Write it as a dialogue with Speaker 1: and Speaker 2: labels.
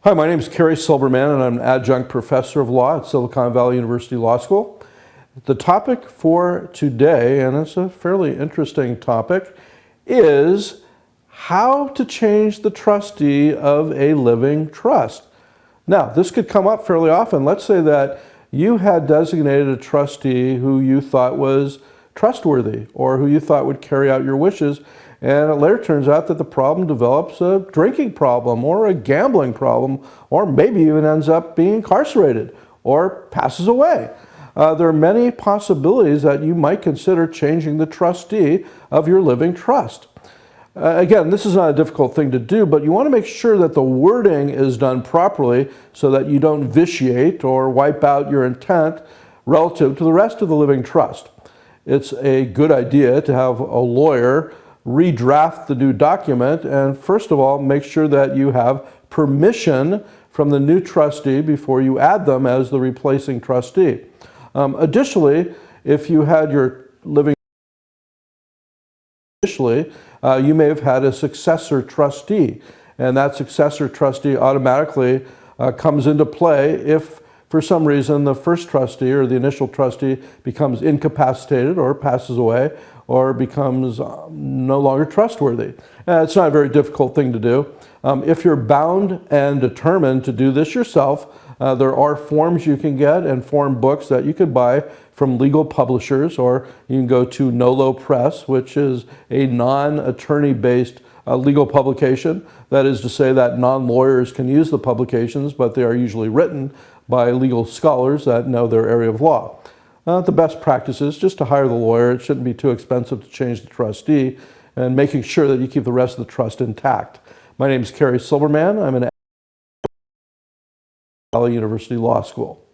Speaker 1: Hi, my name is Kerry Silberman, and I'm an adjunct professor of law at Silicon Valley University Law School. The topic for today, and it's a fairly interesting topic, is how to change the trustee of a living trust. Now, this could come up fairly often. Let's say that you had designated a trustee who you thought was trustworthy or who you thought would carry out your wishes, and it later turns out that the problem develops a drinking problem or a gambling problem, or maybe even ends up being incarcerated or passes away. There are many possibilities that you might consider changing the trustee of your living trust. Again, this is not a difficult thing to do, but you want to make sure that the wording is done properly so that you don't vitiate or wipe out your intent relative to the rest of the living trust. It's a good idea to have a lawyer redraft the new document and, first of all, make sure that you have permission from the new trustee before you add them as the replacing trustee. Additionally, if you had your living you may have had a successor trustee, and that successor trustee automatically comes into play if for some reason the first trustee or the initial trustee becomes incapacitated or passes away or becomes no longer trustworthy. It's not a very difficult thing to do. If you're bound and determined to do this yourself, there are forms you can get and form books that you could buy from legal publishers, or you can go to Nolo Press, which is a non-attorney based legal publication. That is to say that non-lawyers can use the publications, but they are usually written by legal scholars that know their area of law. The best practice is just to hire the lawyer. It shouldn't be too expensive to change the trustee, and making sure that you keep the rest of the trust intact. My name is Kerry Silberman. I'm an Valley University Law School.